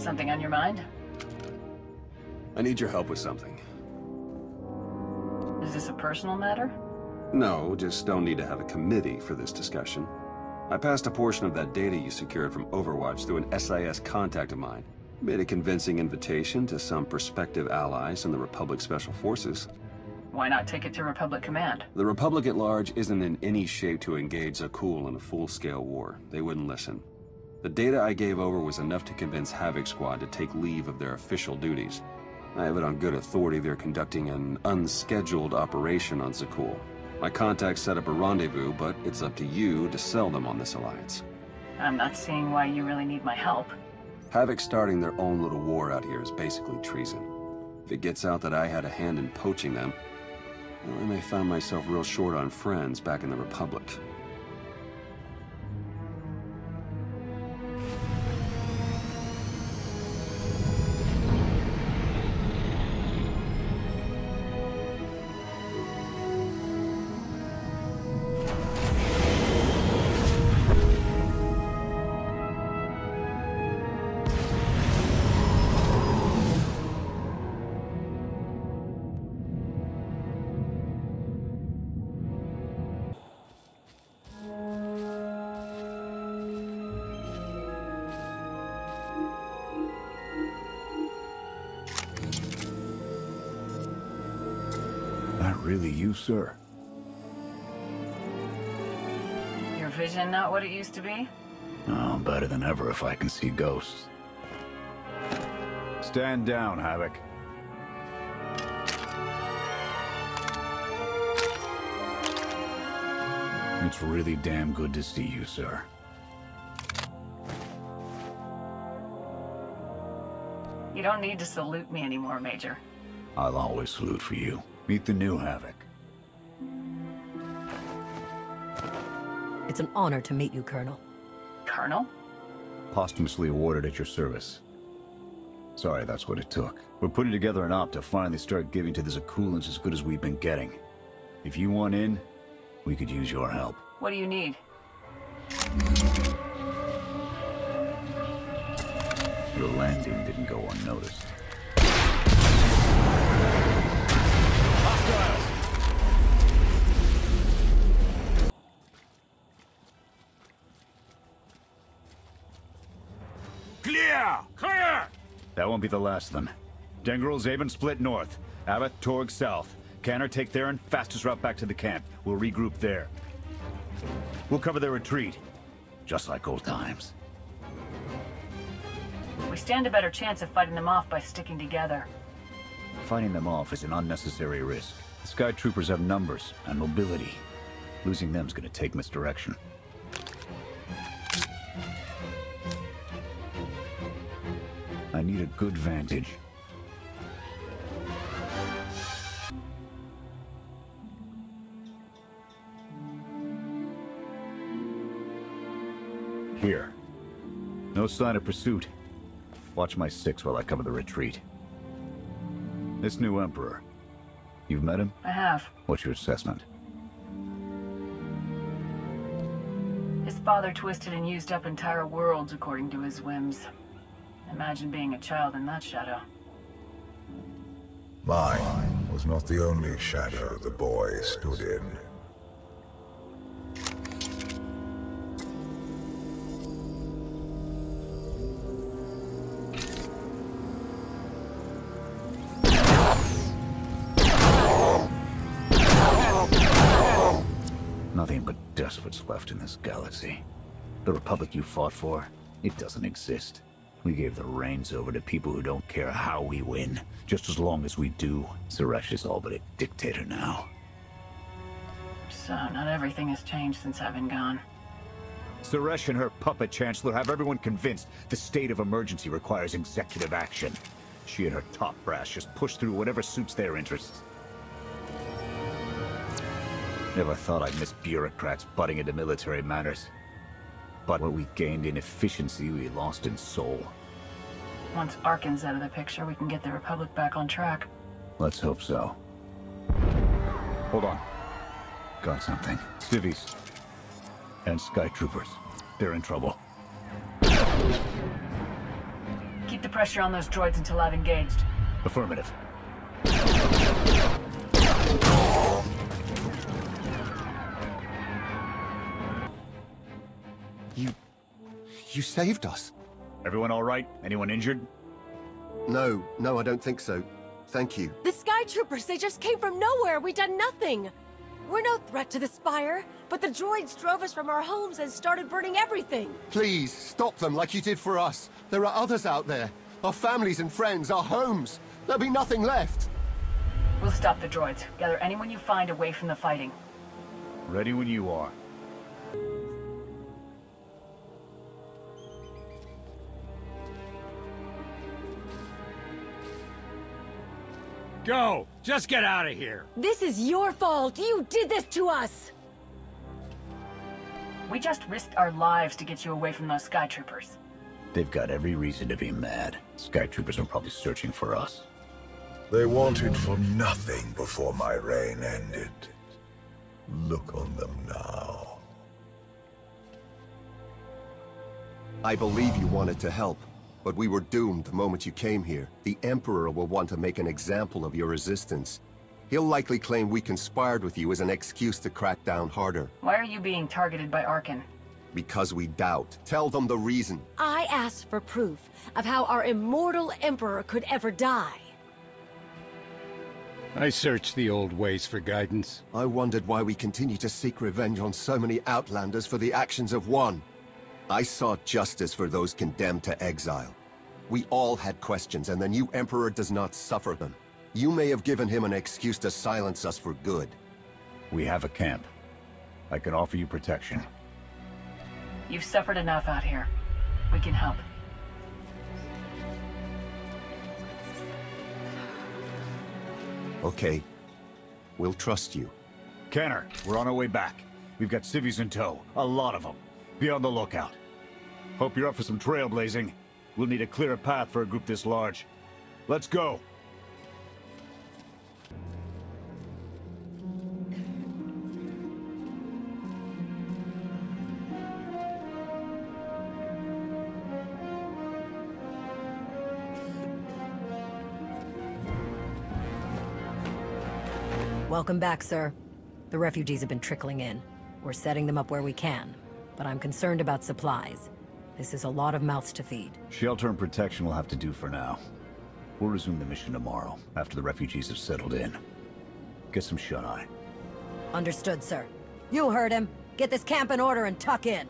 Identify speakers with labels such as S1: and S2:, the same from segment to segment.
S1: Something on your mind?
S2: I need your help with something.
S1: Is this a personal matter?
S2: No, just don't need to have a committee for this discussion. I passed a portion of that data you secured from Overwatch through an SIS contact of mine. Made a convincing invitation to some prospective allies in the Republic Special Forces.
S1: Why not take it to Republic Command?
S2: The Republic at large isn't in any shape to engage Zakul in a full-scale war. They wouldn't listen. The data I gave over was enough to convince Havoc Squad to take leave of their official duties. I have it on good authority they're conducting an unscheduled operation on Zakul. My contacts set up a rendezvous, but it's up to you to sell them on this alliance.
S1: I'm not seeing why you really need my help.
S2: Havoc starting their own little war out here is basically treason. If it gets out that I had a hand in poaching them, well, I may find myself real short on friends back in the Republic.
S3: Not really you, sir.
S1: Your vision not what it used to be?
S3: Oh, better than ever if I can see ghosts. Stand down, Havoc. It's really damn good to see you, sir.
S1: You don't need to salute me anymore, Major.
S3: I'll always salute for you. Meet the new Havoc.
S4: It's an honor to meet you, Colonel.
S1: Colonel?
S3: Posthumously awarded at your service. Sorry, that's what it took. We're putting together an op to finally start giving to the Zakulans as good as we've been getting. If you want in, we could use your help.
S1: What do you need?
S3: Your landing didn't go unnoticed. Hostiles!
S5: Clear! Clear!
S3: That won't be the last of them. Dengril, Zaven split north. Abbott, Torg south. Canner take their and fastest route back to the camp. We'll regroup there. We'll cover their retreat. Just like old times.
S1: We stand a better chance of fighting them off by sticking together.
S3: Fighting them off is an unnecessary risk. The Sky Troopers have numbers and mobility. Losing them's gonna take misdirection. I need a good vantage. Here. No sign of pursuit. Watch my six while I cover the retreat. This new Emperor. You've met him?
S1: I have.
S3: What's your assessment?
S1: His father twisted and used up entire worlds according to his whims. Imagine being a child in that shadow.
S6: Mine was not the only shadow the boy stood in.
S3: Nothing but despots left in this galaxy. The Republic you fought for, it doesn't exist. We gave the reins over to people who don't care how we win. Just as long as we do, Suresh is all but a dictator now.
S1: So, not everything has changed since I've been gone.
S3: Suresh and her puppet chancellor have everyone convinced the state of emergency requires executive action. She and her top brass just push through whatever suits their interests. Never thought I'd miss bureaucrats butting into military matters. But what we gained in efficiency, we lost in soul.
S1: Once Arkin's out of the picture, we can get the Republic back on track.
S3: Let's hope so. Hold on. Got something. Civvies. And Sky Troopers. They're in trouble.
S1: Keep Keep the pressure on those droids until I've engaged.
S3: Affirmative.
S7: You saved us.
S3: Everyone all right? Anyone injured?
S7: No, I don't think so. Thank you.
S8: The Sky Troopers, they just came from nowhere. We done nothing. We're no threat to the Spire, but the droids drove us from our homes and started burning everything.
S7: Please, stop them like you did for us. There are others out there. Our families and friends, our homes. There'll be nothing left.
S1: We'll stop the droids. Gather anyone you find away from the fighting.
S3: Ready when you are.
S5: Go! Just get out of here!
S8: This is your fault. You did this to us.
S1: We just risked our lives to get you away from those Sky Troopers.
S3: They've got every reason to be mad. Sky Troopers are probably searching for us.
S6: They wanted for nothing before my reign ended. Look on them now.
S7: I believe you wanted to help, but we were doomed the moment you came here. The Emperor will want to make an example of your resistance. He'll likely claim we conspired with you as an excuse to crack down harder.
S1: Why are you being targeted by Arkan?
S7: Because we doubt. Tell them the reason.
S8: I asked for proof of how our immortal Emperor could ever die.
S5: I searched the old ways for guidance.
S7: I wondered why we continue to seek revenge on so many Outlanders for the actions of one. I sought justice for those condemned to exile. We all had questions, and the new Emperor does not suffer them. You may have given him an excuse to silence us for good.
S3: We have a camp. I can offer you protection.
S1: You've suffered enough out here. We can help.
S7: Okay. We'll trust you.
S3: Kenner, we're on our way back. We've got civvies in tow. A lot of them. Be on the lookout. Hope you're up for some trailblazing. We'll need to clear a path for a group this large. Let's go!
S4: Welcome back, sir. The refugees have been trickling in. We're setting them up where we can, but I'm concerned about supplies. This is a lot of mouths to feed.
S3: Shelter and protection will have to do for now. We'll resume the mission tomorrow, after the refugees have settled in. Get some shut-eye.
S4: Understood, sir. You heard him. Get this camp in order and tuck in.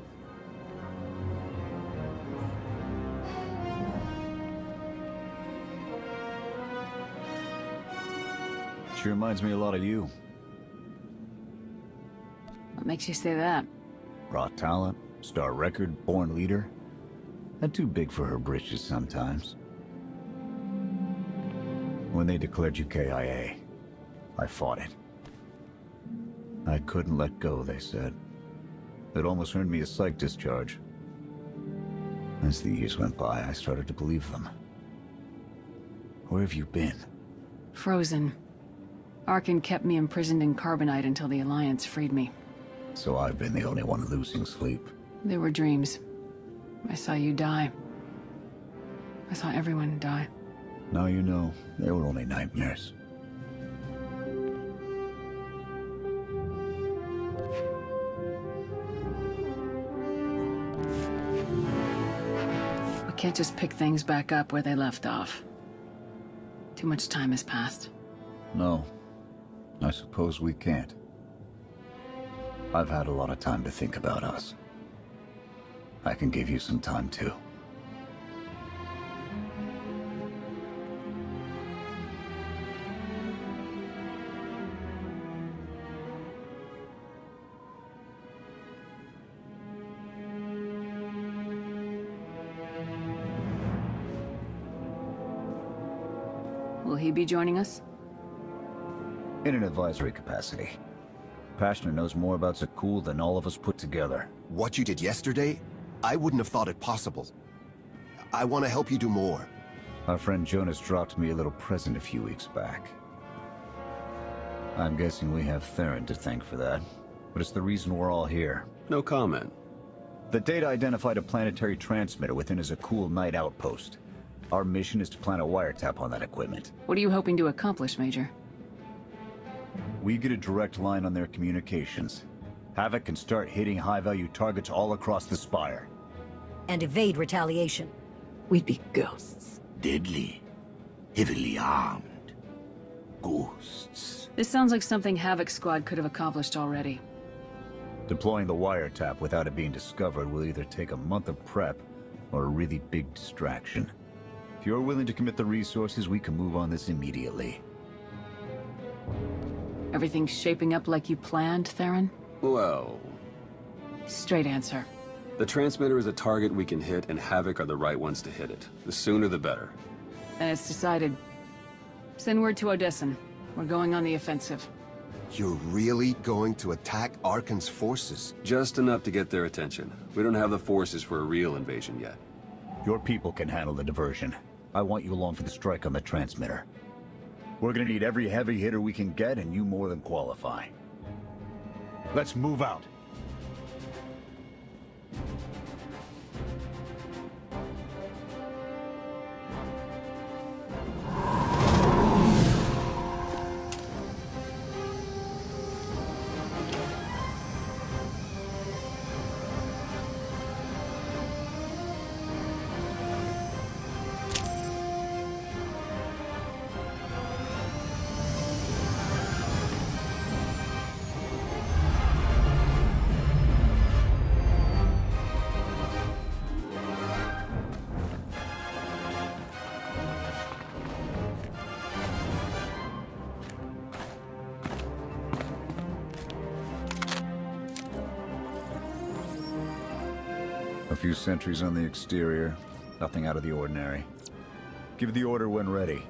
S3: Sure reminds me a lot of you.
S1: What makes you say that?
S3: Raw talent, star record, born leader. And too big for her britches sometimes. When they declared you KIA, I fought it. I couldn't let go, they said. It almost earned me a psych discharge. As the years went by, I started to believe them. Where have you been?
S1: Frozen. Arkan kept me imprisoned in carbonite until the Alliance freed me.
S3: So I've been the only one losing sleep.
S1: They were dreams. I saw you die. I saw everyone die.
S3: Now you know, they were only nightmares.
S1: We can't just pick things back up where they left off. Too much time has passed.
S3: No, I suppose we can't. I've had a lot of time to think about us. I can give you some time too.
S1: Will he be joining us?
S3: In an advisory capacity. Pashner knows more about Zakul than all of us put together.
S7: What you did yesterday, I wouldn't have thought it possible. I want to help you do more.
S3: Our friend Jonas dropped me a little present a few weeks back. I'm guessing we have Theron to thank for that, but it's the reason we're all here.
S2: No comment.
S3: The data identified a planetary transmitter within a Zakul Knight outpost. Our mission is to plant a wiretap on that equipment.
S1: What are you hoping to accomplish, Major?
S3: We get a direct line on their communications. Havoc can start hitting high-value targets all across the Spire.
S4: And evade retaliation.
S9: We'd be ghosts.
S3: Deadly. Heavily armed. Ghosts.
S1: This sounds like something Havoc Squad could have accomplished already.
S3: Deploying the wiretap without it being discovered will either take a month of prep or a really big distraction. If you're willing to commit the resources, we can move on this immediately.
S1: Everything's shaping up like you planned, Theron?
S2: Well...
S1: Straight answer.
S2: The transmitter is a target we can hit, and Havoc are the right ones to hit it. The sooner the better.
S1: Then it's decided. Send word to Odessen. We're going on the offensive.
S7: You're really going to attack Arkan's forces?
S2: Just enough to get their attention. We don't have the forces for a real invasion yet.
S3: Your people can handle the diversion. I want you along for the strike on the transmitter. We're gonna need every heavy hitter we can get, and you more than qualify. Let's move out. A few sentries on the exterior. Nothing out of the ordinary. Give the order when ready.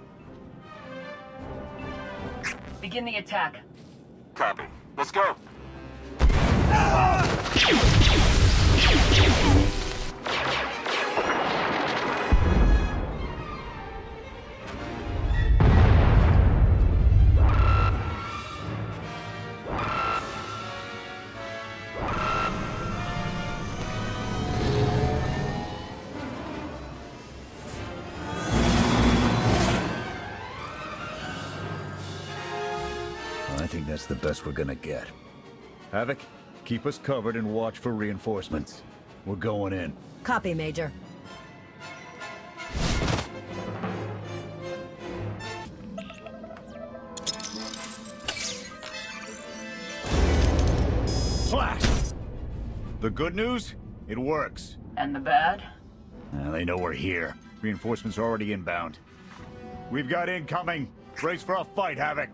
S1: Begin the attack.
S10: Copy. Let's go.
S3: I think that's the best we're gonna get. Havoc, keep us covered and watch for reinforcements. We're going in.
S4: Copy, Major.
S3: Blast! The good news? It works.
S1: And the bad?
S3: They know we're here. Reinforcements are already inbound. We've got incoming. Brace for a fight, Havoc.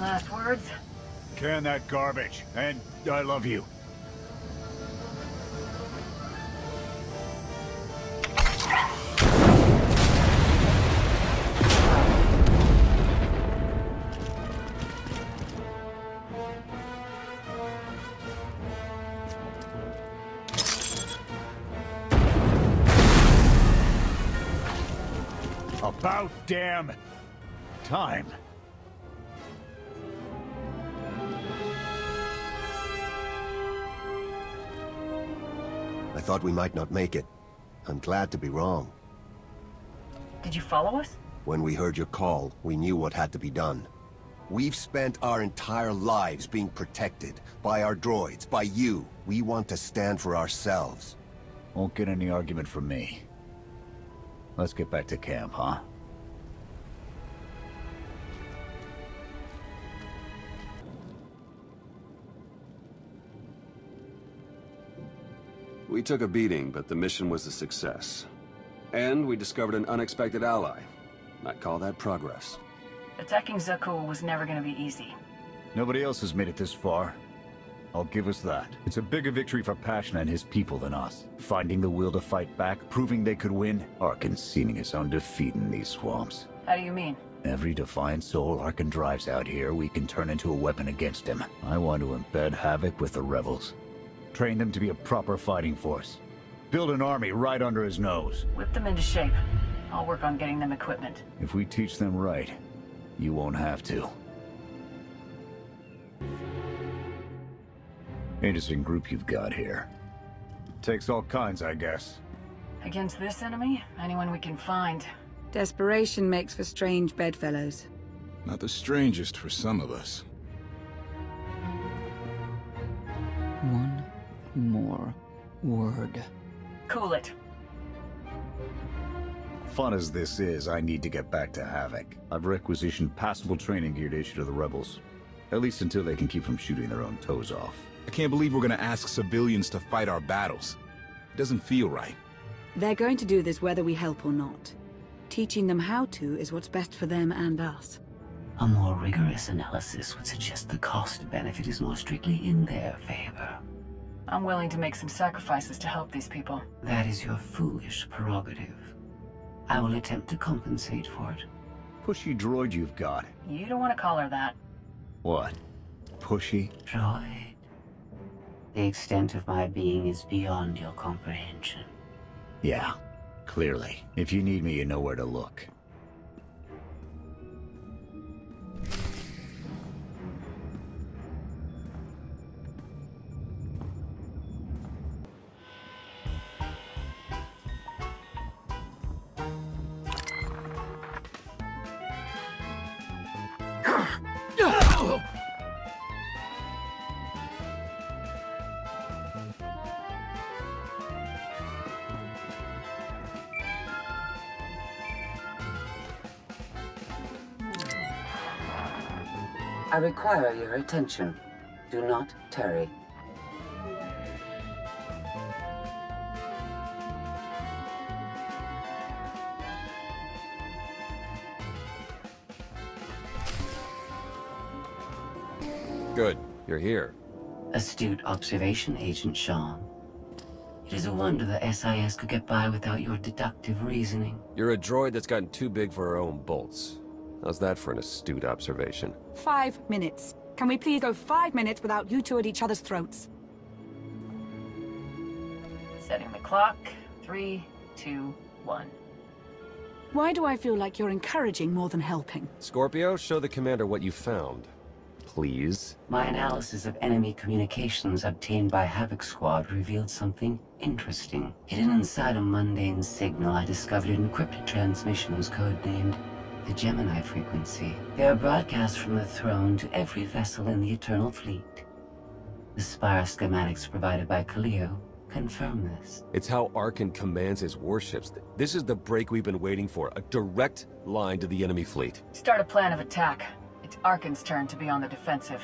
S1: Last words?
S3: Can that garbage, and I love you. About damn time.
S7: I thought we might not make it. I'm glad to be wrong.
S1: Did you follow us?
S7: When we heard your call, we knew what had to be done. We've spent our entire lives being protected by our droids, by you. We want to stand for ourselves.
S3: Won't get any argument from me. Let's get back to camp, huh?
S2: We took a beating, but the mission was a success. And we discovered an unexpected ally. I'd call that progress.
S1: Attacking Zakuul was never gonna be easy.
S3: Nobody else has made it this far. I'll give us that. It's a bigger victory for Passion and his people than us. Finding the will to fight back, proving they could win, or conceding his own defeat in these swamps.
S1: How do you mean?
S3: Every defiant soul Arkan drives out here, we can turn into a weapon against him. I want to embed Havoc with the rebels. Train them to be a proper fighting force. Build an army right under his nose.
S1: Whip them into shape. I'll work on getting them equipment.
S3: If we teach them right, you won't have to. Interesting group you've got here. Takes all kinds, I guess.
S1: Against this enemy, anyone we can find.
S11: Desperation makes for strange bedfellows.
S12: Not the strangest for some of us.
S9: One more word.
S1: Cool it.
S3: Fun as this is, I need to get back to Havoc. I've requisitioned passable training gear to issue to the rebels. At least until they can keep from shooting their own toes off.
S12: I can't believe we're gonna ask civilians to fight our battles. It doesn't feel right.
S11: They're going to do this whether we help or not. Teaching them how to is what's best for them and us.
S13: A more rigorous analysis would suggest the cost-benefit is more strictly in their favor.
S1: I'm willing to make some sacrifices to help these people.
S13: That is your foolish prerogative. I will attempt to compensate for it.
S3: Pushy droid you've got.
S1: You don't want to call her that.
S3: What? Pushy?
S13: Droid. The extent of my being is beyond your comprehension.
S3: Yeah, clearly. If you need me, you know where to look.
S13: I require your attention. Do not tarry.
S2: Good. You're here.
S13: Astute observation, Agent Shaw. It is a wonder the SIS could get by without your deductive reasoning.
S2: You're a droid that's gotten too big for her own bolts. How's that for an astute observation?
S11: 5 minutes. Can we please go 5 minutes without you two at each other's throats?
S1: Setting the clock. 3, 2, 1.
S11: Why do I feel like you're encouraging more than helping?
S2: Scorpio, show the commander what you found. Please.
S13: My analysis of enemy communications obtained by Havoc Squad revealed something interesting. Hidden inside a mundane signal, I discovered encrypted transmissions codenamed the Gemini frequency. They are broadcast from the throne to every vessel in the Eternal Fleet. The Spire schematics provided by Kaleo confirm this.
S2: It's how Arkan commands his warships. This is the break we've been waiting for. A direct line to the enemy fleet.
S1: Start a plan of attack. It's Arkan's turn to be on the defensive.